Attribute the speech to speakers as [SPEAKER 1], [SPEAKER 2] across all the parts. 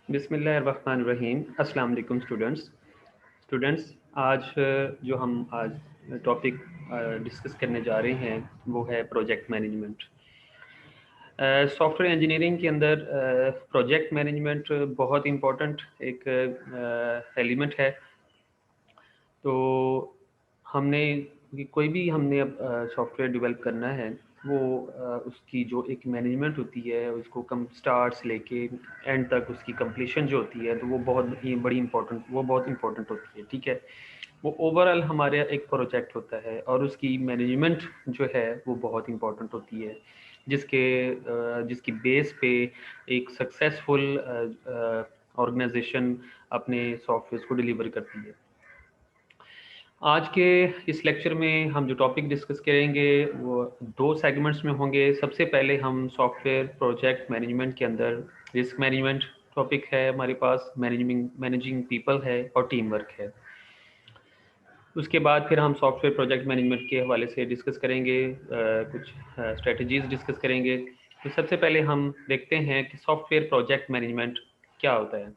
[SPEAKER 1] बिस्मिल्लाहिर्रहमानिर्रहीम। अस्सलाम वालेकुम स्टूडेंट्स। आज टॉपिक डिस्कस करने जा रहे हैं वो है प्रोजेक्ट मैनेजमेंट। सॉफ्टवेयर इंजीनियरिंग के अंदर प्रोजेक्ट मैनेजमेंट बहुत इम्पोर्टेंट एक एलिमेंट है। तो हमने कोई भी हमने अब सॉफ्टवेयर डेवलप करना है, वो उसकी जो एक मैनेजमेंट होती है, उसको कम स्टार्ट से लेके एंड तक उसकी कंप्लीशन जो होती है, तो वो बहुत इंपॉर्टेंट होती है। ठीक है, वो ओवरऑल हमारे एक प्रोजेक्ट होता है और उसकी मैनेजमेंट जो है वो बहुत इंपॉर्टेंट होती है, जिसकी बेस पे एक सक्सेसफुल ऑर्गेनाइजेशन अपने सॉफ्टवेयर को डिलीवर करती है। आज के इस लेक्चर में हम जो टॉपिक डिस्कस करेंगे वो दो सेगमेंट्स में होंगे। सबसे पहले हम सॉफ्टवेयर प्रोजेक्ट मैनेजमेंट के अंदर रिस्क मैनेजमेंट टॉपिक है हमारे पास, मैनेजिंग पीपल है और टीम वर्क है। उसके बाद फिर हम सॉफ्टवेयर प्रोजेक्ट मैनेजमेंट के हवाले से डिस्कस करेंगे, कुछ स्ट्रेटजीज डिस्कस करेंगे। तो सबसे पहले हम देखते हैं कि सॉफ्टवेयर प्रोजेक्ट मैनेजमेंट क्या होता है।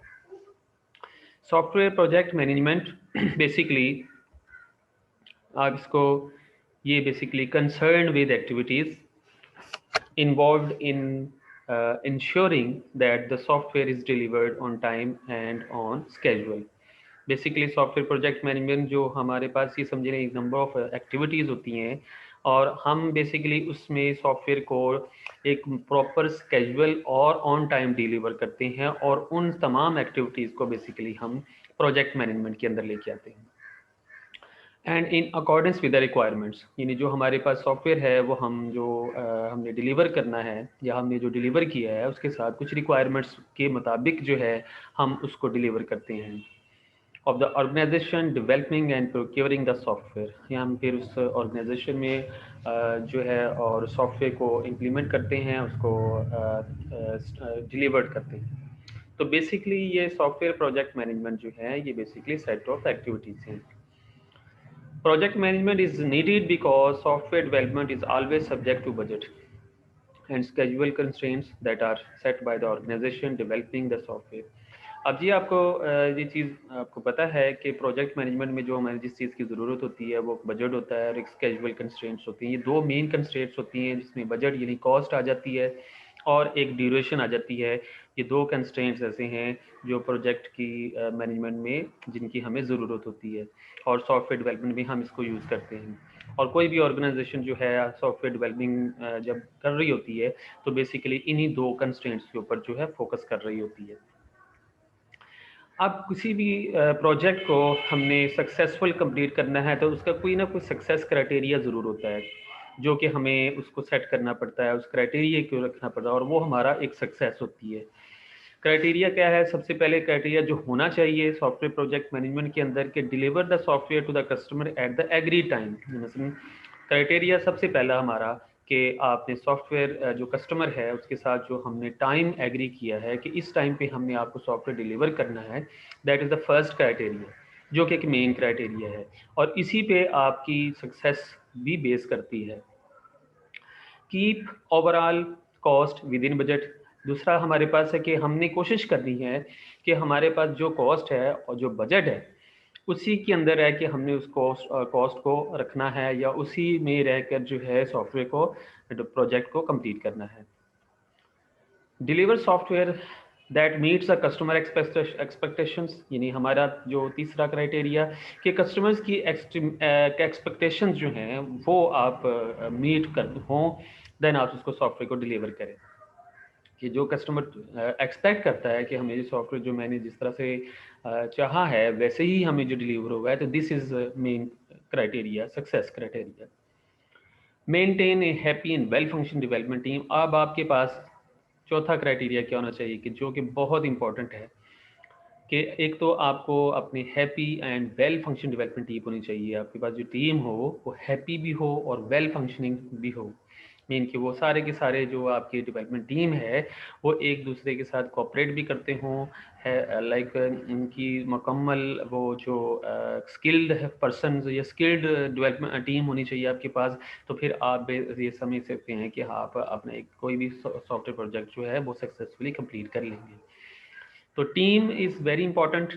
[SPEAKER 1] सॉफ्टवेयर प्रोजेक्ट मैनेजमेंट बेसिकली आप इसको ये basically concern with activities involved in ensuring that the software is delivered on time and on schedule। Basically software project management जो हमारे पास ये समझ लें एक नंबर ऑफ एक्टिविटीज़ होती हैं, और हम बेसिकली उसमें सॉफ्टवेयर को एक प्रॉपर स्केजुअल और ऑन टाइम डिलीवर करते हैं, और उन तमाम एक्टिविटीज़ को बेसिकली हम प्रोजेक्ट मैनेजमेंट के अंदर लेके आते हैं। And in accordance with the requirements, यानी जो हमारे पास सॉफ्टवेयर है वो हमने डिलीवर करना है या हमने जो डिलीवर किया है उसके साथ कुछ रिक्वायरमेंट्स के मुताबिक जो है हम उसको डिलीवर करते हैं। Of the organization developing and procuring the software, या हम फिर उस ऑर्गेनाइजेशन में जो है और सॉफ्टवेयर को इम्प्लीमेंट करते हैं, उसको डिलीवर करते हैं। तो बेसिकली ये सॉफ्टवेयर प्रोजेक्ट मैनेजमेंट जो है ये बेसिकली सेट ऑफ एक्टिविटीज़ हैं। Project management is needed because software development is always subject to budget and schedule constraints that are set by the organization developing the software। अब जी आपको ये चीज़ आपको पता है कि प्रोजेक्ट मैनेजमेंट में जो हमारी जिस चीज़ की ज़रूरत होती है वो बजट होता है और एक स्केजुअल कंस्ट्रेंट्स होती हैं। ये दो मेन कंस्ट्रेंट्स होती हैं जिसमें बजट यानी कॉस्ट आ जाती है और एक ड्यूरेशन आ जाती है। ये दो कंस्ट्रेंट्स ऐसे हैं जो प्रोजेक्ट की मैनेजमेंट में जिनकी हमें ज़रूरत होती है, और सॉफ्टवेयर डेवलपमेंट में हम इसको यूज़ करते हैं। और कोई भी ऑर्गेनाइजेशन जो है सॉफ्टवेयर डेवलपिंग जब कर रही होती है तो बेसिकली इन्हीं दो कंस्ट्रेंट्स के ऊपर जो है फोकस कर रही होती है। अब किसी भी प्रोजेक्ट को हमने सक्सेसफुल कंप्लीट करना है तो उसका कोई ना कोई सक्सेस क्राइटेरिया ज़रूर होता है जो कि हमें उसको सेट करना पड़ता है, उस क्राइटेरिया को रखना पड़ता है, और वो हमारा एक सक्सेस होती है। क्राइटेरिया क्या है? सबसे पहले क्राइटेरिया जो होना चाहिए सॉफ्टवेयर प्रोजेक्ट मैनेजमेंट के अंदर कि deliver the software to the customer at the agree time. मसलन क्राइटेरिया सबसे पहला हमारा कि आपने सॉफ्टवेयर जो कस्टमर है उसके साथ जो हमने टाइम एग्री किया है कि इस टाइम पे हमने आपको सॉफ्टवेयर डिलीवर करना है, that is the first criteria, जो कि एक मेन क्राइटेरिया है और इसी पे आपकी सक्सेस भी बेस करती है। Keep overall cost with in budget. दूसरा हमारे पास है कि हमने कोशिश करनी है कि हमारे पास जो कॉस्ट है और जो बजट है उसी के अंदर है कि हमने उस कॉस्ट को रखना है या उसी में रहकर जो है सॉफ्टवेयर को प्रोजेक्ट को कंप्लीट करना है। Deliver software that meets a customer expectations, यानी हमारा जो तीसरा क्राइटेरिया कि कस्टमर्स की एक्सपेक्टेशंस जो हैं वो आप मीट कर हों, देन आप उसको सॉफ्टवेयर को डिलीवर करें। कि जो कस्टमर एक्सपेक्ट करता है कि हमें ये सॉफ्टवेयर जो मैंने जिस तरह से चाहा है वैसे ही हमें जो डिलीवर होगा है, तो this is main criteria, success criteria. Maintain A happy and well function development team. अब आपके पास चौथा क्राइटेरिया क्या होना चाहिए कि जो कि बहुत इंपॉर्टेंट है कि एक तो आपको अपनी happy and well function development team होनी चाहिए। आपके पास जो टीम हो वो हैप्पी भी हो और वेल फंक्शनिंग भी हो। मीन कि वो सारे के सारे जो आपकी डेवलपमेंट टीम है वो एक दूसरे के साथ कोऑपरेट भी करते हों, है लाइक इनकी मुकम्मल वो जो स्किल्ड पर्सन या स्किल्ड डेवलपमेंट टीम होनी चाहिए आपके पास। तो फिर आप ये समझ सकते हैं कि आप अपने कोई भी सॉफ्टवेयर प्रोजेक्ट जो है वो सक्सेसफुली कंप्लीट कर लेंगे। तो team is very important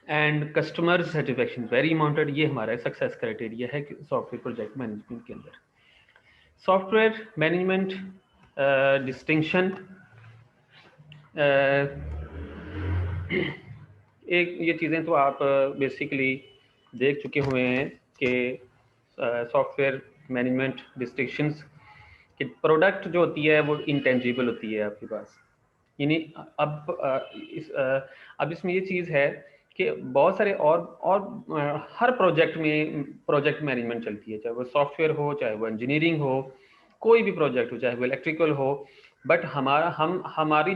[SPEAKER 1] and customer satisfaction very important. ये हमारा सक्सेस क्राइटेरिया है सॉफ्टवेयर प्रोजेक्ट मैनेजमेंट के अंदर। सॉफ्टवेयर मैनेजमेंट डिस्टिंक्शन, एक ये चीज़ें तो आप बेसिकली देख चुके हुए हैं कि सॉफ्टवेयर मैनेजमेंट डिस्टिंक्शंस कि प्रोडक्ट जो होती है वो इंटेंजिबल होती है आपके पास। यानी अब इसमें ये चीज़ है कि बहुत सारे और हर प्रोजेक्ट में प्रोजेक्ट मैनेजमेंट चलती है, चाहे वो सॉफ्टवेयर हो, चाहे वो इंजीनियरिंग हो, कोई भी प्रोजेक्ट हो, चाहे वो इलेक्ट्रिकल हो। बट हमारी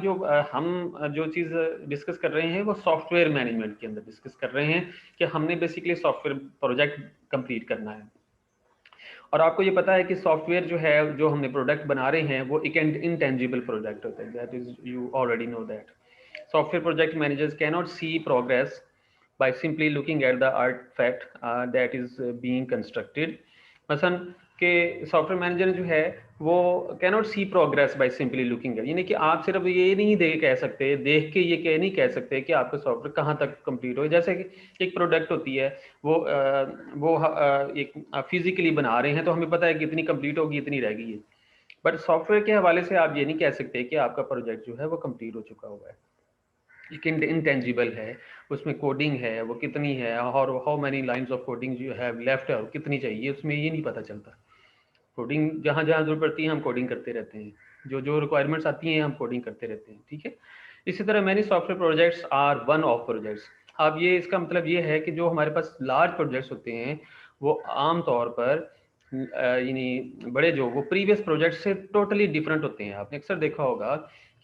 [SPEAKER 1] हम जो चीज़ डिस्कस कर रहे हैं वो सॉफ्टवेयर मैनेजमेंट के अंदर डिस्कस कर रहे हैं कि हमने बेसिकली सॉफ्टवेयर प्रोजेक्ट कंप्लीट करना है। और आपको ये पता है कि सॉफ्टवेयर जो है, जो हमने प्रोडक्ट बना रहे हैं, वो एक इंटेंजिबल प्रोडक्ट होता है। That is you already know that software project managers cannot see progress by simply looking at the artifact that is being constructed। मसलन कि सॉफ्टवेयर मैनेजर जो है वो cannot see progress by simply looking at, यानी कि आप सिर्फ ये नहीं कह सकते, देख के ये नहीं कह सकते कि आपका सॉफ्टवेयर कहाँ तक कंप्लीट हो। जैसे कि एक प्रोडक्ट होती है, वो एक फिजिकली बना रहे हैं तो हमें पता है कि इतनी कंप्लीट होगी, इतनी रह गई है। बट सॉफ्टवेयर के हवाले से आप ये नहीं कह सकते कि आपका प्रोजेक्ट जो है वो कंप्लीट हो चुका हुआ है। एक इंटेंजिबल है, उसमें कोडिंग है, वो कितनी है और how many lines of coding जो है लेफ्ट है और कितनी चाहिए, उसमें ये नहीं पता चलता। कोडिंग जहाँ जहाँ जरूरत पड़ती है हम कोडिंग करते रहते हैं, जो जो रिक्वायरमेंट्स आती हैं हम कोडिंग करते रहते हैं, ठीक है। इसी तरह many software projects are one of projects. अब ये इसका मतलब ये है कि जो हमारे पास लार्ज प्रोजेक्ट्स होते हैं वो आम तौर पर यानी बड़े जो वो प्रीवियस प्रोजेक्ट से टोटली डिफरेंट होते हैं। आपने अक्सर देखा होगा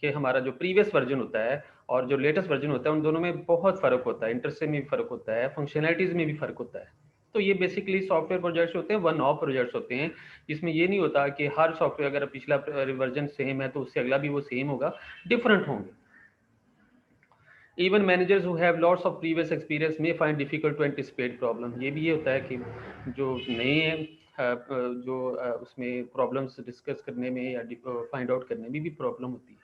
[SPEAKER 1] कि हमारा जो प्रीवियस वर्जन होता है और जो लेटेस्ट वर्जन होता है उन दोनों में बहुत फ़र्क होता है, इंटरफेस में भी फ़र्क होता है, फंक्शनैलिटीज़ में भी फ़र्क होता है। तो ये बेसिकली सॉफ्टवेयर प्रोजेक्ट्स होते हैं, वन ऑफ प्रोजेक्ट्स होते हैं, जिसमें ये नहीं होता कि हर सॉफ्टवेयर अगर पिछला वर्जन सेम है तो उससे अगला भी वो सेम होगा, डिफरेंट होंगे। Even managers who have lots of previous experience may find difficult to anticipate problem. ये भी ये होता है कि जो नए हैं जो उसमें प्रॉब्लम्स डिस्कस करने में या फाइंड आउट करने में भी प्रॉब्लम होती है।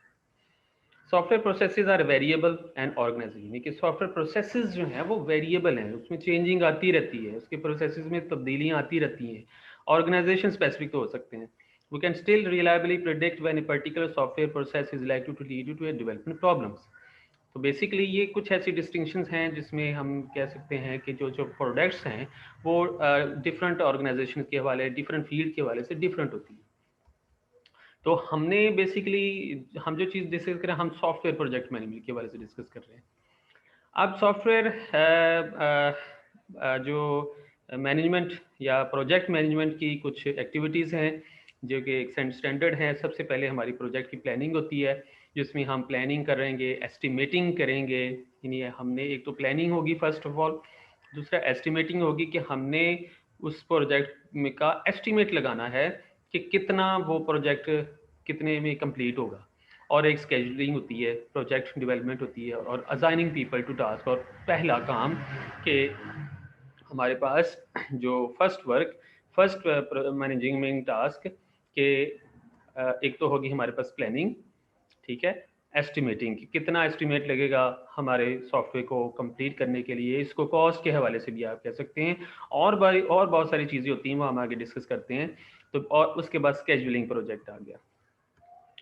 [SPEAKER 1] Software processes are variable and organization, यानी कि सॉफ्टवेयर प्रोसेसेस जो हैं वो वेरिएबल हैं, उसमें चेंजिंग आती रहती है, उसके प्रोसेसेस में तब्दीलियाँ आती रहती हैं। ऑर्गेनाइजेशन स्पेसिफिक तो हो सकते हैं। We can still reliably predict when a particular software process is likely to lead to a development problems. तो बेसिकली ये कुछ ऐसी डिस्टिंक्शंस हैं जिसमें हम कह सकते हैं कि जो जो प्रोडक्ट्स हैं वो डिफरेंट ऑर्गेनाइजेशन के हवाले, डिफरेंट फील्ड के हवाले से डिफरेंट होती है। तो हमने बेसिकली हम जो चीज़ डिस्कस करें, हम सॉफ्टवेयर प्रोजेक्ट मैनेजमेंट के बारे से डिस्कस कर रहे हैं। अब सॉफ्टवेयर जो मैनेजमेंट या प्रोजेक्ट मैनेजमेंट की कुछ एक्टिविटीज़ हैं जो कि एक स्टैंडर्ड है। सबसे पहले हमारी प्रोजेक्ट की प्लानिंग होती है, जिसमें हम प्लानिंग करेंगे, एस्टिमेटिंग करेंगे। यानी हमने एक तो प्लानिंग होगी फर्स्ट ऑफ ऑल, दूसरा एस्टिमेटिंग होगी कि हमने उस प्रोजेक्ट में का एस्टिमेट लगाना है कि कितना वो प्रोजेक्ट कितने में कंप्लीट होगा। और एक स्केजुलिंग होती है, प्रोजेक्ट डेवलपमेंट होती है और असाइनिंग पीपल टू टास्क। और पहला काम कि हमारे पास जो फर्स्ट मैनेजिंग टास्क के एक तो होगी हमारे पास प्लानिंग, ठीक है। एस्टिमेटिंग कि कितना एस्टिमेट लगेगा हमारे सॉफ्टवेयर को कंप्लीट करने के लिए, इसको कॉस्ट के हवाले से भी आप कह सकते हैं। और बहुत सारी चीज़ें होती हैं वो हम आगे डिस्कस करते हैं। तो और उसके बाद स्केजुलिंग प्रोजेक्ट आ गया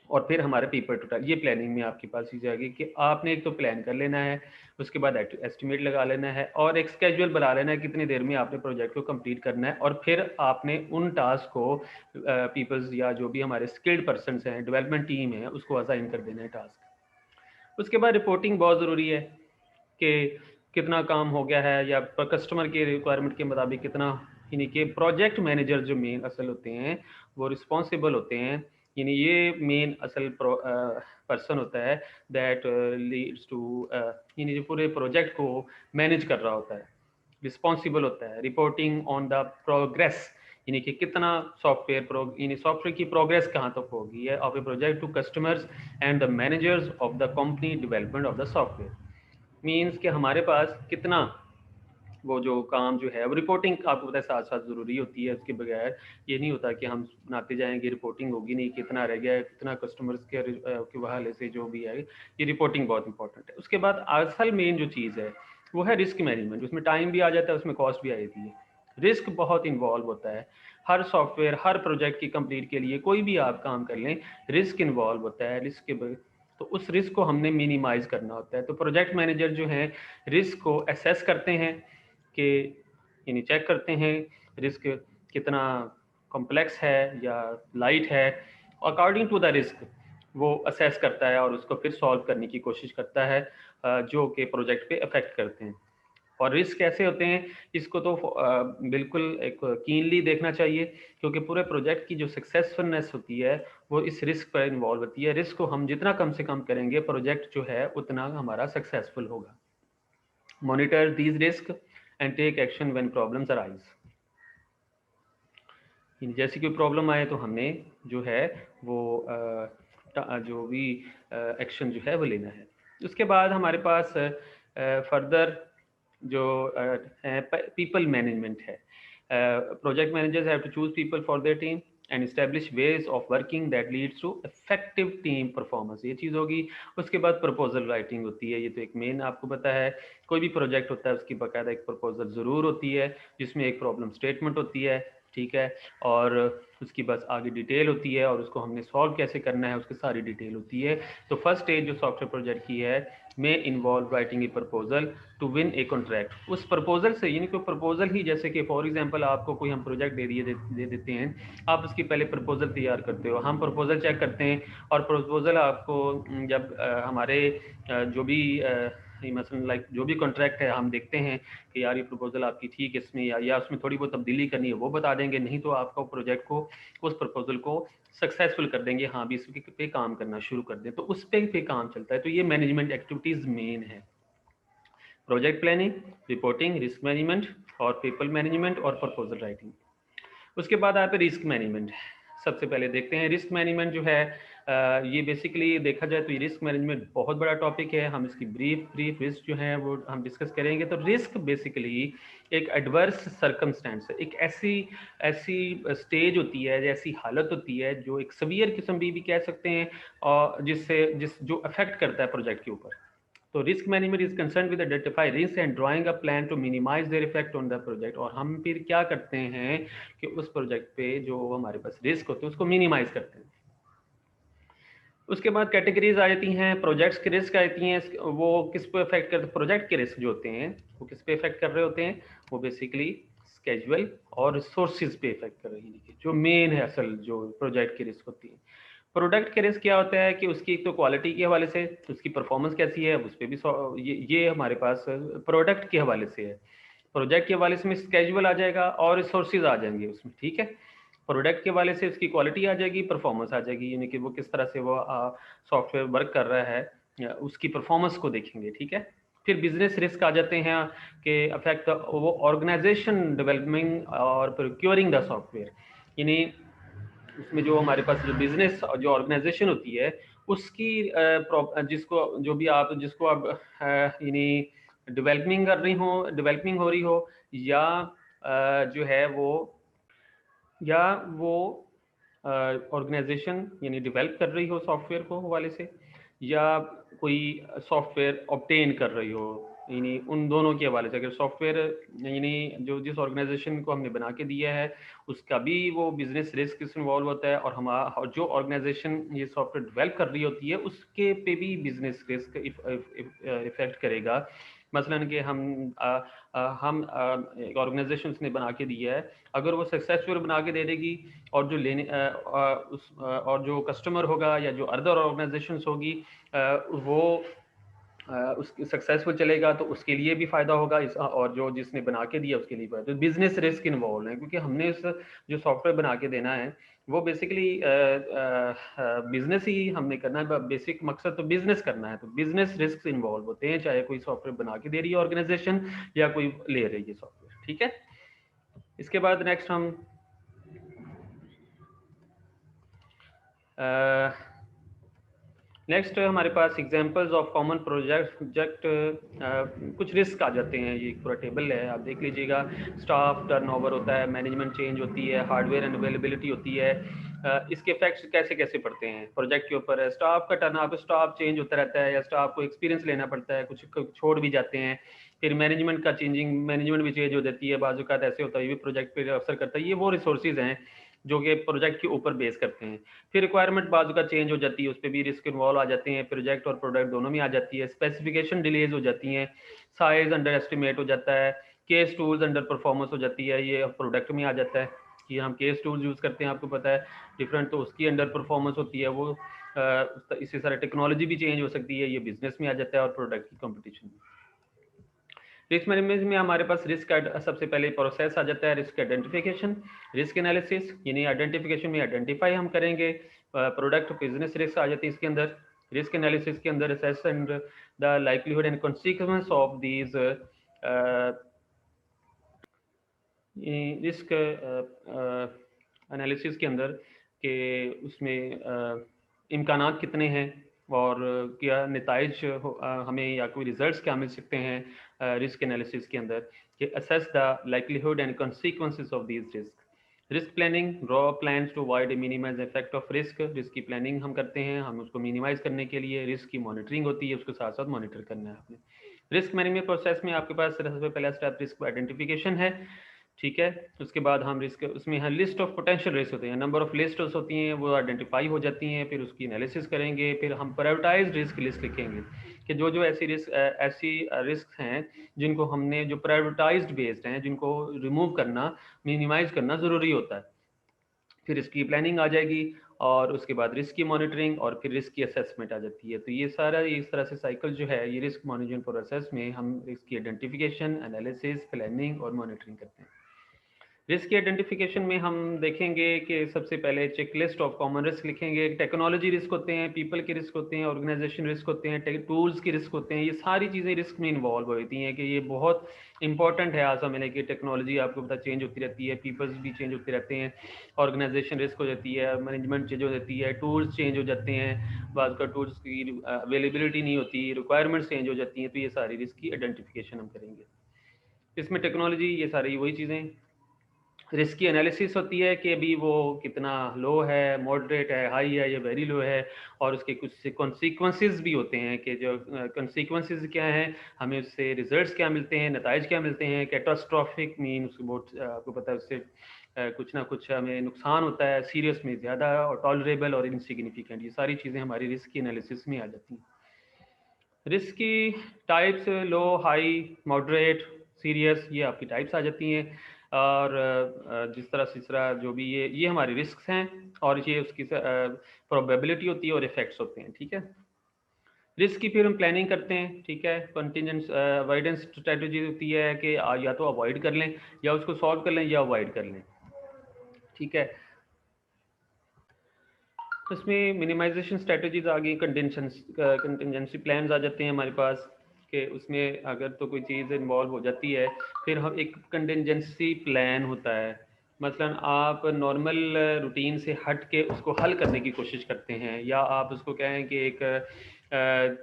[SPEAKER 1] और फिर हमारे पीपल टू टास्क। ये प्लानिंग में आपके पास चीज़ आ गई कि आपने एक तो प्लान कर लेना है, उसके बाद एस्टिमेट लगा लेना है और एक स्केड्यूल बना लेना है कितनी देर में आपने प्रोजेक्ट को कंप्लीट करना है। और फिर आपने उन टास्क को पीपल्स या जो भी हमारे स्किल्ड पर्सन हैं, डेवलपमेंट टीम है, उसको असाइन कर देना है टास्क। उसके बाद रिपोर्टिंग बहुत ज़रूरी है कि कितना काम हो गया है या कस्टमर के रिक्वायरमेंट के मुताबिक कितना। यानी कि प्रोजेक्ट मैनेजर जो मेन असल होते हैं वो रिस्पॉन्सिबल होते हैं, यानी ये मेन असल पर्सन होता है दैट लीड्स टू, यानी जो पूरे प्रोजेक्ट को मैनेज कर रहा होता है, रिस्पॉन्सिबल होता है। रिपोर्टिंग ऑन द प्रोग्रेस, यानी कि कितना सॉफ्टवेयर यानी सॉफ्टवेयर की प्रोग्रेस कहाँ तक होगी है of a project to customers and the managers of the company development of the software. Means कि हमारे पास कितना वो जो काम जो है वो रिपोर्टिंग आपको पता है साथ साथ ज़रूरी होती है, उसके बगैर ये नहीं होता कि हम बनाते जाएंगे, रिपोर्टिंग होगी नहीं, कितना रह गया, कितना कस्टमर्स के हवाले से जो भी है, ये रिपोर्टिंग बहुत इंपॉर्टेंट है। उसके बाद असल मेन जो चीज़ है वो है रिस्क मैनेजमेंट। उसमें टाइम भी आ जाता है, उसमें कॉस्ट भी आ जाती है, रिस्क बहुत इन्वॉल्व होता है। हर सॉफ्टवेयर, हर प्रोजेक्ट की कंप्लीट के लिए कोई भी आप काम कर लें, रिस्क इन्वॉल्व होता है। रिस्क के तो उस रिस्क को हमने मिनिमाइज करना होता है। तो प्रोजेक्ट मैनेजर जो है रिस्क को असेस करते हैं कि यानी चेक करते हैं रिस्क कितना कॉम्प्लेक्स है या लाइट है, अकॉर्डिंग टू द रिस्क वो असेस करता है और उसको फिर सॉल्व करने की कोशिश करता है जो कि प्रोजेक्ट पे अफेक्ट करते हैं। और रिस्क कैसे होते हैं इसको तो बिल्कुल एक कीनली देखना चाहिए, क्योंकि पूरे प्रोजेक्ट की जो सक्सेसफुलनेस होती है वो इस रिस्क पर इन्वॉल्व होती है। रिस्क को हम जितना कम से कम करेंगे प्रोजेक्ट जो है उतना हमारा सक्सेसफुल होगा। Monitor these risk and take action when problems arise. जैसी कोई प्रॉब्लम आए तो हमने जो है वो जो भी एक्शन जो है वो लेना है। उसके बाद हमारे पास फर्दर जो है पीपल मैनेजमेंट है। Project managers have to choose people for their team and establish ways of working that leads to effective team performance, ये चीज़ होगी। उसके बाद प्रपोजल राइटिंग होती है, ये तो एक मेन आपको पता है, कोई भी प्रोजेक्ट होता है उसकी बाकायदा एक प्रपोजल ज़रूर होती है जिसमें एक प्रॉब्लम स्टेटमेंट होती है, ठीक है, और उसकी बस आगे डिटेल होती है और उसको हमने सॉल्व कैसे करना है उसकी सारी डिटेल होती है। तो फर्स्ट स्टेज जो सॉफ्टवेयर प्रोजेक्ट की है में involve writing a proposal to win a contract. उस प्रपोजल से यानी कोई प्रपोजल ही, जैसे कि फॉर एग्जांपल आपको कोई हम प्रोजेक्ट दे देते हैं, आप उसकी पहले प्रपोजल तैयार करते हो, हम प्रपोजल चेक करते हैं और प्रपोजल आपको जब हमारे जो भी मसलन लाइक जो भी कॉन्ट्रैक्ट है हम देखते हैं कि यार ये प्रपोजल आपकी ठीक है इसमें या उसमें थोड़ी बहुत तब्दीली करनी है वो बता देंगे, नहीं तो आपका प्रोजेक्ट को उस प्रपोजल को सक्सेसफुल कर देंगे, हाँ भी इस पे काम करना शुरू कर दें, तो उस पे काम चलता है। तो ये मैनेजमेंट एक्टिविटीज मेन है, project planning, reporting, risk management और पीपल मैनेजमेंट और प्रपोजल राइटिंग। उसके बाद आता है रिस्क मैनेजमेंट। सबसे पहले देखते हैं रिस्क मैनेजमेंट जो है ये बेसिकली देखा जाए तो ये रिस्क मैनेजमेंट बहुत बड़ा टॉपिक है। हम इसकी ब्रीफ रिस्क जो है वो हम डिस्कस करेंगे। तो रिस्क बेसिकली एक एडवर्स सर्कमस्टेंस है, एक ऐसी ऐसी स्टेज होती है, ऐसी हालत होती है जो एक सवियर किस्म भी कह सकते हैं और जो अफेक्ट करता है प्रोजेक्ट के ऊपर। तो risk management is concern with identify risk and drawing a plan to minimize their effect on the project. और हम फिर क्या करते हैं कि उस प्रोजेक्ट पे जो हमारे पास रिस्क होते हैं उसको मिनिमाइज करते हैं। उसके बाद कैटेगरीज आ जाती हैं, प्रोजेक्ट्स की रिस्क आती हैं, वो किस पे इफेक्ट करते हैं, प्रोजेक्ट के रिस्क जो होते हैं वो किस पे इफेक्ट कर रहे होते हैं, वो बेसिकली स्केजुअल और रिसोर्सेज पे इफेक्ट कर रही है, जो मेन है असल जो प्रोजेक्ट की रिस्क होती है। प्रोडक्ट के रिस्क क्या होता है कि उसकी एक तो क्वालिटी के हवाले से उसकी परफॉर्मेंस कैसी है उस पर भी ये हमारे पास प्रोडक्ट के हवाले से है। प्रोजेक्ट के हवाले से स्केजुअल आ जाएगा और रिसोर्सेज आ जाएंगे उसमें, ठीक है। प्रोडक्ट के वाले से उसकी क्वालिटी आ जाएगी, परफॉर्मेंस आ जाएगी, यानी कि वो किस तरह से वो सॉफ्टवेयर वर्क कर रहा है उसकी परफॉर्मेंस को देखेंगे, ठीक है। फिर बिजनेस रिस्क आ जाते हैं कि अफेक्ट वो ऑर्गेनाइजेशन डेवलपमेंट और प्रोक्योरिंग द सॉफ्टवेयर, यानी उसमें जो हमारे पास जो बिजनेस जो ऑर्गेनाइजेशन होती है उसकी जिसको आप यानी डेवलपिंग हो रही हो या जो है वो ऑर्गेनाइजेशन यानी डेवलप कर रही हो सॉफ्टवेयर को हवाले से, या कोई सॉफ्टवेयर ऑब्टेन कर रही हो, यानी उन दोनों के हवाले से। अगर सॉफ्टवेयर यानी जो जिस ऑर्गेनाइजेशन को हमने बना के दिया है उसका भी वो बिजनेस रिस्क इसमें इन्वॉल्व होता है, और जो ऑर्गेनाइजेशन ये सॉफ्टवेयर डेवलप कर रही होती है उसके पे भी बिजनेस रिस्क इफेक्ट करेगा। मसलन कि हम एक ऑर्गेनाइजेशन उसने बना के दिया है, अगर वो सक्सेसफुल बना के दे देगी और जो और जो कस्टमर होगा या जो अदर ऑर्गेनाइजेशंस होगी वो उसकी सक्सेसफुल चलेगा तो उसके लिए भी फायदा होगा और जो जिसने बना के दिया उसके लिए फायदा। तो बिजनेस रिस्क इन्वॉल्व है क्योंकि हमने इस जो सॉफ्टवेयर बना के देना है वो बेसिकली बिजनेस ही हमने करना है, बेसिक मकसद तो बिजनेस करना है। तो बिजनेस रिस्क इन्वॉल्व होते हैं चाहे कोई सॉफ्टवेयर बना के दे रही है ऑर्गेनाइजेशन या कोई ले रही है सॉफ्टवेयर, ठीक है। इसके बाद नेक्स्ट हम नेक्स्ट हमारे पास एग्जांपल्स ऑफ कॉमन प्रोजेक्ट, कुछ रिस्क आ जाते हैं, ये पूरा टेबल है आप देख लीजिएगा। स्टाफ टर्नओवर होता है, मैनेजमेंट चेंज होती है, हार्डवेयर अनअवेलेबिलिटी होती है। इसके इफेक्ट्स कैसे कैसे पड़ते हैं प्रोजेक्ट के ऊपर है। स्टाफ का टर्नओवर, स्टाफ चेंज होता रहता है या स्टाफ को एक्सपीरियंस लेना पड़ता है, कुछ छोड़ भी जाते हैं। फिर मैनेजमेंट का चेंजिंग, मैनेजमेंट भी चेंज हो जाती है, बाजू का ऐसे होता है, ये भी प्रोजेक्ट पे असर करता है। ये वो रिसोर्सेज हैं जो कि प्रोजेक्ट के ऊपर बेस करते हैं। फिर रिक्वायरमेंट बाजू का चेंज हो जाती है, उस पर भी रिस्क इन्वॉल्व आ जाते हैं, प्रोजेक्ट और प्रोडक्ट दोनों में आ जाती है। स्पेसिफिकेशन डिलेज हो जाती हैं, साइज अंडर एस्टिमेट हो जाता है, केस टूल्स अंडर परफॉर्मेंस हो जाती है, ये प्रोडक्ट में आ जाता है कि हम केस टूल्स यूज़ करते हैं, आपको पता है डिफरेंट, तो उसकी अंडर परफॉर्मेंस होती है वो। इसी तरह टेक्नोलॉजी भी चेंज हो सकती है, ये बिजनेस में आ जाता है, और प्रोडक्ट की कॉम्पिटिशन में। रिस्क मैनेजमेंट में हमारे पास रिस्क सबसे पहले प्रोसेस आ जाता है, रिस्क आइडेंटिफिकेशन, रिस्क एनालिसिस, यानी आइडेंटिफिकेशन में आइडेंटिफाई हम करेंगे, प्रोडक्ट बिजनेस रिस्क आ जाती है इसके अंदर। रिस्क एनालिसिस के अंदर assess and the likelihood and consequence of these risk analysis के अंदर के उसमें इम्कानात कितने हैं और क्या नताइज हमें या कोई रिजल्ट्स क्या मिल सकते हैं रिस्क एनालिसिस के अंदर, कि assess the likelihood and consequences of these risk. Risk planning, draw plans to avoid minimize effect of risk. Risk की प्लानिंग हम करते हैं, हम उसको मिनिमाइज करने के लिए रिस्क की मॉनिटरिंग होती है, उसको साथ साथ मॉनिटर करना है आपने। रिस्क मैनेजमेंट प्रोसेस में आपके पास सबसे पहला स्टेप रिस्क आइडेंटिफिकेशन है, ठीक है। उसके बाद हम रिस्क, उसमें हर लिस्ट ऑफ पोटेंशियल रिस्क होते हैं, नंबर ऑफ लिस्ट्स होती हैं, वो आइडेंटिफाई हो जाती हैं, फिर उसकी एनालिसिस करेंगे, फिर हम प्रायोरिटाइज रिस्क लिस्ट लिखेंगे कि जो जो ऐसी रिस्क हैं जिनको हमने, जो प्रायोरिटाइज्ड बेस्ड हैं, जिनको रिमूव करना, मिनिमाइज करना ज़रूरी होता है। फिर इसकी प्लानिंग आ जाएगी, और उसके बाद रिस्क की मॉनिटरिंग, और फिर रिस्क की असेसमेंट आ जाती है। तो ये सारा इस तरह से साइकिल जो है, ये रिस्क मैनेजमेंट प्रोसेस में हम रिस्क की आइडेंटिफिकेशन, एनालिसिस, प्लानिंग और मॉनिटरिंग करते हैं। रिस्क की आइडेंटिफिकेशन में हम देखेंगे कि सबसे पहले चेकलिस्ट ऑफ कॉमन रिस्क लिखेंगे। टेक्नोलॉजी रिस्क होते हैं, पीपल के रिस्क होते हैं, ऑर्गेनाइजेशन रिस्क होते हैं, टूल्स के रिस्क होते हैं। ये सारी चीज़ें रिस्क में इन्वॉल्व होती हैं, कि ये बहुत इंपॉर्टेंट है आज समझने की। टेक्नोलॉजी आपको पता चेंज होती रहती है, पीपल्स भी चेंज होते रहते हैं, ऑर्गेनाइजेशन रिस्क हो जाती है, मैनेजमेंट चेंज हो जाती है, टूल्स चेंज हो जाते हैं, बाद का टूल्स की अवेलेबिलिटी नहीं होती, रिक्वायरमेंट्स चेंज हो जाती हैं। तो ये सारी रिस्क की आइडेंटिफिकेशन हम करेंगे। इसमें टेक्नोलॉजी, ये सारी वही चीज़ें। रिस्क की एनालिसिस होती है कि अभी वो कितना लो है, मॉडरेट है, हाई है या वेरी लो है, और उसके कुछ कॉन्सिक्वेंसेस भी होते हैं, कि जो कॉन्सिक्वेंसेस क्या हैं, हमें उससे रिजल्ट्स क्या मिलते हैं, नताइज क्या मिलते हैं। कैटास्ट्रॉफिक मीन उसको बहुत आपको पता है, उससे कुछ ना कुछ हमें नुकसान होता है, सीरियस में ज़्यादा, और टॉलरेबल और इनसिग्निफिकेंट, ये सारी चीज़ें हमारी रिस्क की एनालिसिस में आ जाती हैं। रिस्क की टाइप्स, लो, हाई, मॉडरेट, सीरियस, ये आपकी टाइप्स आ जाती हैं। और जिस तरह जो भी ये हमारे रिस्क हैं, और ये उसकी प्रोबेबिलिटी होती है और इफेक्ट्स होते हैं, ठीक है। रिस्क की फिर हम प्लानिंग करते हैं, ठीक है। कंटिजेंस अवॉइडेंस स्ट्रेटजी होती है कि या तो अवॉइड कर लें, या उसको सॉल्व कर लें, या अवॉइड कर लें, ठीक है। इसमें मिनिमाइजेशन स्ट्रेटजीज आ गई, कंटिजेंसी प्लान्स आ जाते हैं हमारे पास, कि उसमें अगर तो कोई चीज़ इन्वॉल्व हो जाती है, फिर हम एक कंटिजेंसी प्लान होता है। मसलन आप नॉर्मल रूटीन से हट के उसको हल करने की कोशिश करते हैं, या आप उसको कहें कि एक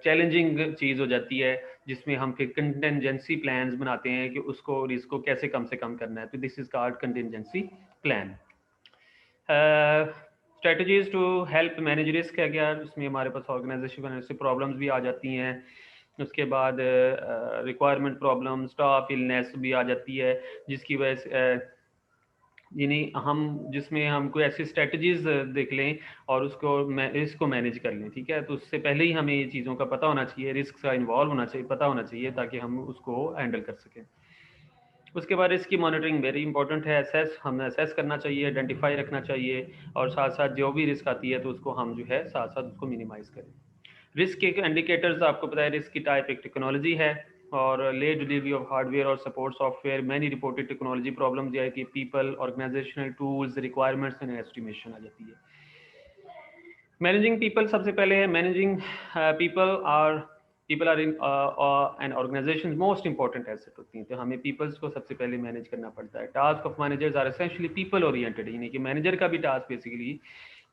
[SPEAKER 1] चैलेंजिंग चीज़ हो जाती है, जिसमें हम फिर कंटिजेंसी प्लान्स बनाते हैं कि उसको रिस्क को कैसे कम से कम करना है। तो this is called contingency plan. Strategies to help manage risk है क्या, उसमें हमारे पास ऑर्गेनाइजेशन से प्रॉब्लम्स भी आ जाती हैं। उसके बाद रिक्वायरमेंट प्रॉब्लम, स्टाफ इलनेस भी आ जाती है, जिसकी वजह से यानी हम जिसमें हम कोई ऐसी स्ट्रेटजीज देख लें और उसको रिस्क को मैनेज कर लें, ठीक है। तो उससे पहले ही हमें ये चीज़ों का पता होना चाहिए, रिस्क का इन्वॉल्व होना चाहिए, पता होना चाहिए, ताकि हम उसको हैंडल कर सकें। उसके बाद इसकी मॉनिटरिंग वेरी इंपॉर्टेंट है। हमें असेस करना चाहिए, आइडेंटिफाई रखना चाहिए, और साथ साथ जो भी रिस्क आती है तो उसको हम जो है साथ साथ उसको मिनिमाइज करें। रिस्क के इंडिकेटर्स आपको पता है, रिस्क की टाइप एक टेक्नोलॉजी है, और लेट डिलीवरी ऑफ हार्डवेयर और support software, many reported technology problem जो है कि people, organisational tools, requirements and estimation आ जाती है। मैनेजिंग पीपल सबसे पहले है, managing people are in and organisation most important asset होती हैं, तो हमें पीपल्स को सबसे पहले मैनेज करना पड़ता है। Task of managers are essentially people oriented, यानी कि मैनेजर का भी टास्क बेसिकली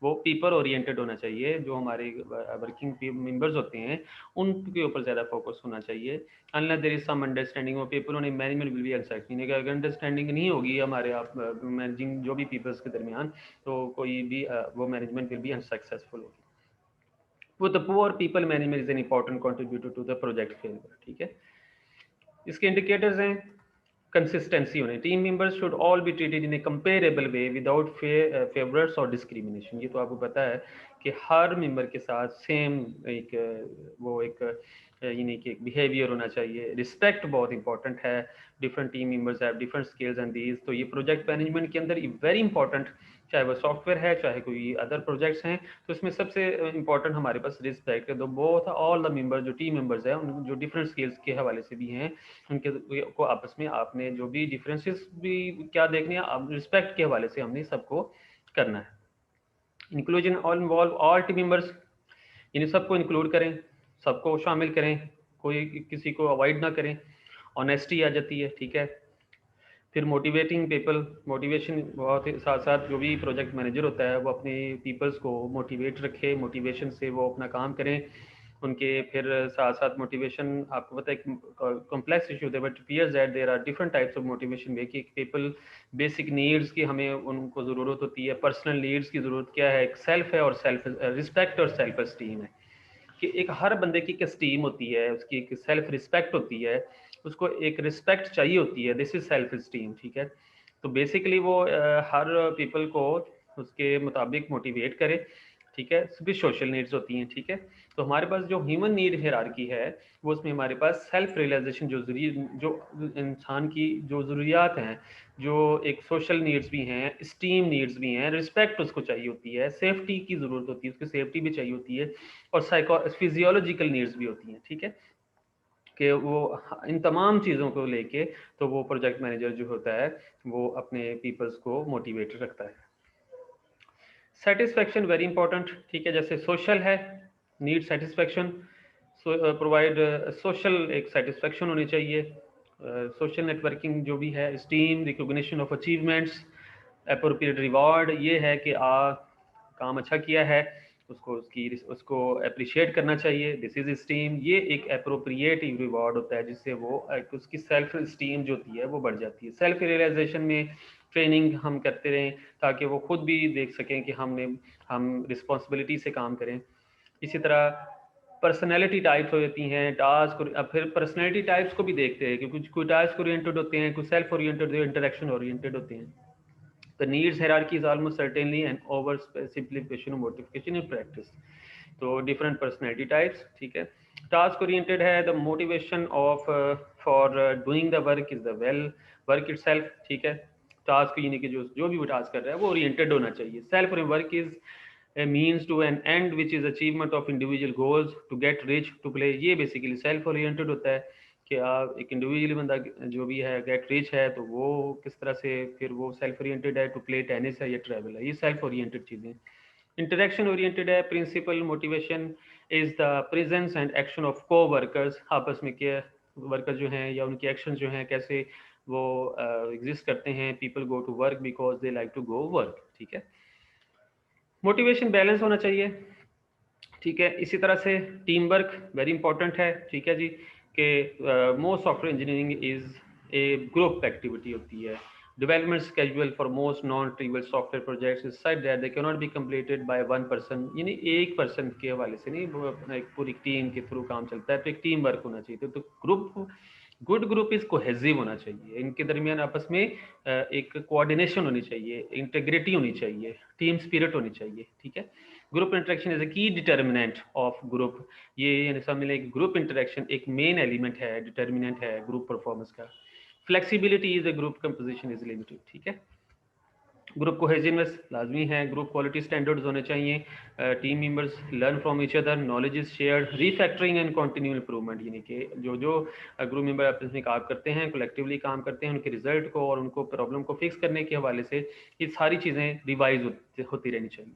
[SPEAKER 1] वो पीपल ओरिएंटेड होना चाहिए। जो हमारे वर्किंग मेंबर्स होते हैं उनके ऊपर ज़्यादा फोकस होना चाहिए। Unless there is some understanding of people उन्हें मैनेजमेंट विल बी अनसक्सेसफुल। अगर अंडरस्टैंडिंग नहीं होगी हमारे आप मैनेजिंग जो भी पीपल्स के दरमियान, तो कोई भी वो मैनेजमेंट विल बी अनसक्सेसफुल होगी। वो the poor people management is an important contributor to the project failure. ठीक है, इसके इंडिकेटर्स हैं कंसिस्टेंसी होने। Team members should all be treated in a comparable way without favourites और डिस्क्रिमिनेशन। ये तो आपको पता है कि हर मेंबर के साथ सेम एक यानी कि एक बिहेवियर होना चाहिए। रिस्पेक्ट बहुत इंपॉर्टेंट है। Different team members have different skills and these, तो ये प्रोजेक्ट मैनेजमेंट के अंदर वेरी इंपॉर्टेंट, चाहे वो सॉफ्टवेयर है चाहे कोई अदर प्रोजेक्ट्स हैं, तो इसमें सबसे इंपॉर्टेंट हमारे पास रिस्पेक्ट है। तो बोथ ऑल द मेंबर्स जो टीम मेंबर्स हैं उन जो डिफरेंट स्किल्स के हवाले से भी हैं, उनके को आपस में आपने जो भी डिफरेंसेस भी क्या देखने हैं, आप रिस्पेक्ट के हवाले से हमने सबको करना है। Inclusion all involve all team members, यानी सबको इंक्लूड करें, सबको शामिल करें, कोई किसी को अवॉइड ना करें। ऑनेस्टी आ जाती है। ठीक है, फिर मोटिवेटिंग पीपल, मोटिवेशन बहुत ही साथ साथ जो भी प्रोजेक्ट मैनेजर होता है वो अपने पीपल्स को मोटिवेट रखे, मोटिवेशन से वो अपना काम करें उनके। फिर साथ साथ मोटिवेशन आपको पता है कॉम्प्लेक्स इशू है, but appears that there are different types of motivation way कि पीपल बेसिक नीड्स की हमें उनको ज़रूरत होती है, पर्सनल नीड्स की ज़रूरत क्या है, एक सेल्फ है और सेल्फ रिस्पेक्ट और सेल्फ एस्टीम है। कि एक हर बंदे की एक एस्टीम होती है, उसकी एक सेल्फ रिस्पेक्ट होती है, उसको एक रिस्पेक्ट चाहिए होती है, दिस इज सेल्फ एस्टीम। ठीक है, तो बेसिकली वो हर पीपल को उसके मुताबिक मोटिवेट करे। ठीक है, सभी सोशल नीड्स होती हैं। ठीक है, तो हमारे पास जो ह्यूमन नीड हायरार्की है वो उसमें हमारे पास सेल्फ रियलाइजेशन जो इंसान की जो ज़रूरियात हैं, जो एक सोशल नीड्स भी हैं, स्टीम नीड्स भी हैं, रिस्पेक्ट उसको चाहिए होती है, सेफ्टी की ज़रूरत होती है, उसकी सेफ्टी भी चाहिए होती है, और फिजियोलॉजिकल नीड्स भी होती हैं। ठीक है, कि वो इन तमाम चीज़ों को लेके तो वो प्रोजेक्ट मैनेजर जो होता है वो अपने पीपल्स को मोटिवेट रखता है। Satisfaction very important. ठीक है, जैसे सोशल है, नीड सेटिस्फेक्शन, प्रोवाइड सोशल एक सेटिस्फेक्शन होनी चाहिए। सोशल नेटवर्किंग जो भी है, steam, recognition of achievements, appropriate reward, ये है कि काम अच्छा किया है उसको अप्रिशिएट करना चाहिए, दिस इज स्टीम। ये एक अप्रोप्रिएट रिवार्ड होता है जिससे वो उसकी सेल्फ स्टीम जो होती है वो बढ़ जाती है। सेल्फ रियलाइजेशन में ट्रेनिंग हम करते रहें ताकि वो खुद भी देख सकें कि हम रिस्पॉन्सिबिलिटी से काम करें। इसी तरह पर्सनैलिटी टाइप्स होती हैं, टास्क, अब फिर पर्सनैलिटी टाइप्स को भी देखते हैं कि कुछ टास्क ओरिएंटेड होते हैं, कुछ सेल्फ ओरिएंटेड, इंटरेक्शन ओरिएंटेड होते हैं। The needs hierarchy is almost certainly an oversimplification of motivation in practice. तो different personality types। ठीक है, task oriented है, the motivation of for doing the work is the work itself। ठीक है, task यानी कि जो भी वो task कर रहा है वो oriented होना चाहिए। self work is a means to an end which is achievement of individual goals to get rich to play। ये basically self oriented होता है कि आप एक इंडिविजुअली बंदा जो भी है गेट रिच है तो वो किस तरह से, फिर वो सेल्फ ओरिएंटेड है, टू प्ले टेनिस है या ट्रैवल है, ये सेल्फ ओरिएंटेड चीज़ें। इंटरेक्शन ओरिएंटेड है, principal motivation is the presence and action of coworkers, आपस में क्या वर्कर्स जो हैं या उनके एक्शन जो हैं कैसे वो एग्जिस्ट करते हैं। People go to work because they like to go work. ठीक है, मोटिवेशन बैलेंस होना चाहिए। ठीक है, इसी तरह से टीम वर्क वेरी इंपॉर्टेंट है। ठीक है जी, कि most software engineering is a group activity होती है। Development schedule for most non trivial software projects is such that they can not be completed by one person, यानी एक पर्सन के हवाले से नहीं, वो अपना एक पूरी टीम के थ्रू काम चलता है, तो एक टीम वर्क होना चाहिए। तो group, good group is cohesive होना चाहिए, इनके दरमियान आपस में एक कोऑर्डिनेशन होनी चाहिए, इंटेग्रिटी होनी चाहिए, टीम स्पिरिट होनी चाहिए। ठीक है, ग्रुप इंटरेक्शन इज ए की डिटर्मिनेंट ऑफ ग्रुप। ये समझ लें, ग्रुप इंटरेक्शन एक मेन एलिमेंट है, डिटर्मिनेंट है ग्रुप परफॉर्मेंस का। Flexibility is a group composition is limited. ठीक है, ग्रुप कोहेसिवनेस लाजमी है, ग्रुप क्वालिटी स्टैंडर्ड्स होने चाहिए, team members learn from each other, knowledge is shared, refactoring and continual improvement, यानी कि जो ग्रुप मेंबर आपस में काम करते हैं, कलेक्टिवली काम करते हैं, उनके रिजल्ट को और उनको प्रॉब्लम को फिक्स करने के हवाले से ये सारी चीज़ें रिवाइज होती रहनी चाहिए।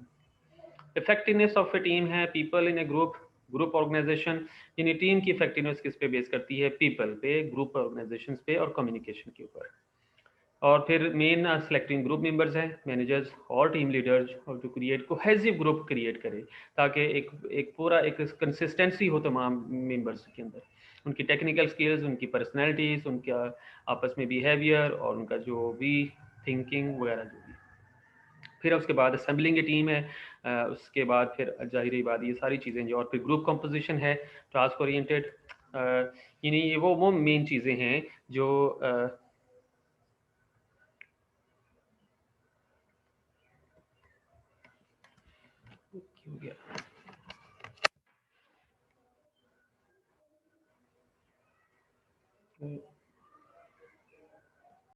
[SPEAKER 1] इफेक्टिवनेस ऑफ ए टीम है, people in a group organization, यानी टीम की इफेक्टिवनेस किस पे बेस करती है, पीपल पे, ग्रुप ऑर्गेनाइजेशन पे और कम्युनिकेशन के ऊपर। और फिर मेन सेलेक्टिंग ग्रुप मेंबर्स हैं, मैनेजर्स और टीम लीडर्स, और to create cohesive group create करे, ताकि एक पूरा एक कंसिस्टेंसी हो तमाम मेंबर्स के अंदर, उनकी टेक्निकल स्किल्स, उनकी पर्सनैलिटीज़, उनका आपस में बिहेवियर और उनका जो भी थिंकिंग वगैरह जो भी। फिर उसके बाद असेंबलिंग की टीम है, उसके बाद फिर जाहिर बात ये सारी चीज़ें जो, और फिर ग्रुप कंपोजिशन है, टास्क ओरिएंटेड, यानी ये वो मेन चीज़ें हैं जो हो गया।